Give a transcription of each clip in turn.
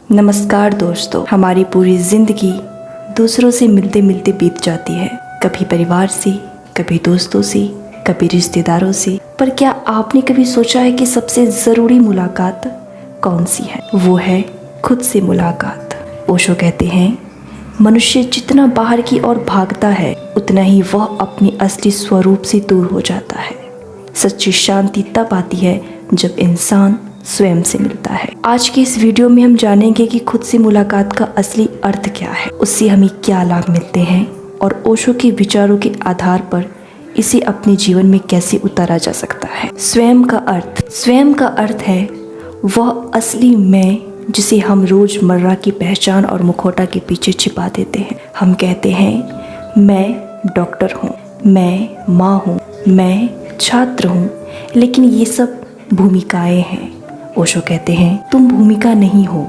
नमस्कार दोस्तों, हमारी पूरी जिंदगी दूसरों से मिलते मिलते बीत जाती है। कभी परिवार से, कभी दोस्तों से, कभी रिश्तेदारों से। पर क्या आपने कभी सोचा है कि सबसे ज़रूरी मुलाकात कौन सी है? वो है खुद से मुलाकात। ओशो कहते हैं, मनुष्य जितना बाहर की ओर भागता है उतना ही वह अपने असली स्वरूप से दूर हो जाता है। सच्ची शांति तब आती है जब इंसान स्वयं से मिलता है। आज की इस वीडियो में हम जानेंगे कि खुद से मुलाकात का असली अर्थ क्या है, उससे हमें क्या लाभ मिलते हैं और ओशो के विचारों के आधार पर इसे अपने जीवन में कैसे उतारा जा सकता है। स्वयं का अर्थ है वह असली मैं जिसे हम रोजमर्रा की पहचान और मुखौटा के पीछे छिपा देते हैं। हम कहते हैं मैं डॉक्टर हूँ, मैं माँ हूँ, मैं छात्र हूँ, लेकिन ये सब भूमिकाएं हैं। ओशो कहते हैं, तुम भूमिका नहीं हो,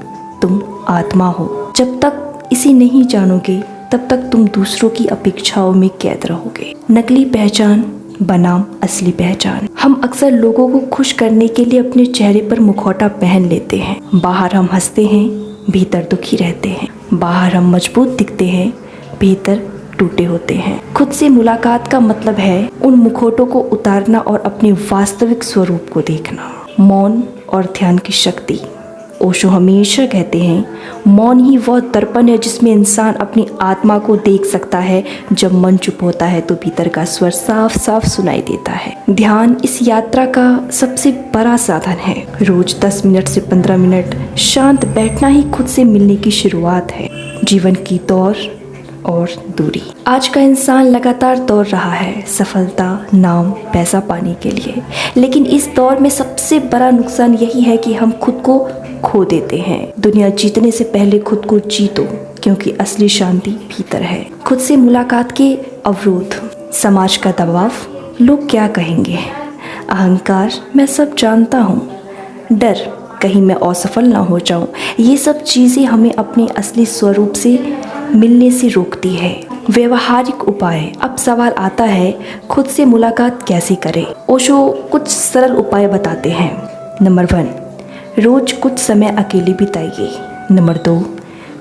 तुम आत्मा हो। जब तक इसे नहीं जानोगे तब तक तुम दूसरों की अपेक्षाओं में कैद रहोगे। नकली पहचान बनाम असली पहचान। हम अक्सर लोगों को खुश करने के लिए अपने चेहरे पर मुखौटा पहन लेते हैं। बाहर हम हंसते हैं, भीतर दुखी रहते हैं। बाहर हम मजबूत दिखते हैं, भीतर टूटे होते हैं। खुद से मुलाकात का मतलब है उन मुखौटों को उतारना और अपने वास्तविक स्वरूप को देखना। मौन और ध्यान की शक्ति। ओशो हमेशा कहते हैं, मौन ही वह दर्पण है जिसमें इंसान अपनी आत्मा को देख सकता है। जब मन चुप होता है तो भीतर का स्वर साफ साफ सुनाई देता है। ध्यान इस यात्रा का सबसे बड़ा साधन है। रोज 10 मिनट से 15 मिनट शांत बैठना ही खुद से मिलने की शुरुआत है। जीवन की दौड़ और दूरी। आज का इंसान लगातार दौड़ रहा है सफलता, नाम, पैसा पाने के लिए। लेकिन इस दौर में सबसे बड़ा नुकसान यही है कि हम खुद को खो देते हैं। दुनिया जीतने से पहले खुद को जीतो, क्योंकि असली शांति भीतर है। खुद से मुलाकात के अवरोध। समाज का दबाव, लोग क्या कहेंगे, अहंकार, मैं सब जानता हूँ, डर कहीं मैं असफल ना हो जाऊं। ये सब चीज़ें हमें अपने असली स्वरूप से मिलने से रोकती है। व्यवहारिक उपाय। अब सवाल आता है, खुद से मुलाकात कैसे करें? ओशो कुछ सरल उपाय बताते हैं। नंबर 1, रोज कुछ समय अकेले बिताइए। नंबर 2,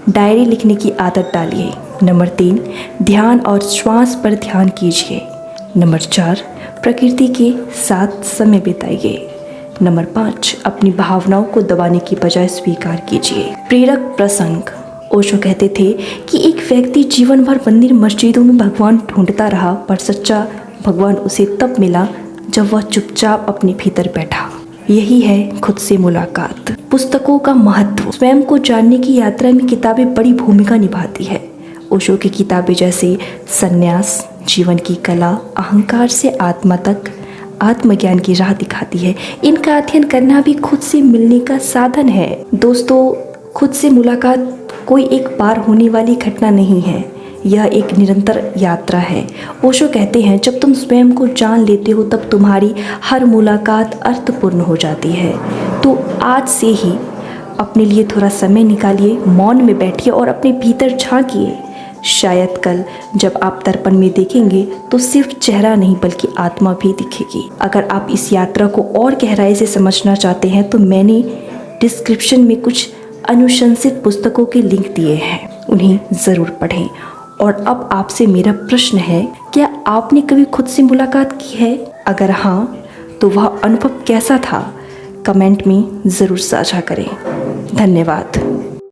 डायरी लिखने की आदत डालिए। नंबर 3, ध्यान और श्वास पर ध्यान कीजिए। नंबर 4, प्रकृति के साथ समय बिताइए। नंबर 5, अपनी भावनाओं को दबाने की बजाय स्वीकार कीजिए। प्रेरक प्रसंग। ओशो कहते थे कि एक व्यक्ति जीवन भर मंदिर मस्जिदों में भगवान ढूंढता रहा, पर सच्चा भगवान उसे तब मिला जब वह चुपचाप अपने भीतर बैठा। यही है खुद से मुलाकात। पुस्तकों का महत्व। स्वयं को जानने की यात्रा में किताबें बड़ी भूमिका निभाती है। ओशो की किताबें जैसे संन्यास, जीवन की कला, अहंकार से आत्मा तक आत्मज्ञान की राह दिखाती है। इनका अध्ययन करना भी खुद से मिलने का साधन है। दोस्तों, खुद से मुलाकात कोई एक बार होने वाली घटना नहीं है, यह एक निरंतर यात्रा है। ओशो कहते हैं, जब तुम स्वयं को जान लेते हो तब तुम्हारी हर मुलाकात अर्थपूर्ण हो जाती है। तो आज से ही अपने लिए थोड़ा समय निकालिए, मौन में बैठिए और अपने भीतर झांकिए। शायद कल जब आप दर्पण में देखेंगे तो सिर्फ चेहरा नहीं बल्कि आत्मा भी दिखेगी। अगर आप इस यात्रा को और गहराई से समझना चाहते हैं तो मैंने डिस्क्रिप्शन में कुछ अनुशंसित पुस्तकों के लिंक दिए हैं, उन्हें ज़रूर पढ़ें। और अब आपसे मेरा प्रश्न है, क्या आपने कभी खुद से मुलाकात की है? अगर हाँ, तो वह अनुभव कैसा था? कमेंट में ज़रूर साझा करें। धन्यवाद।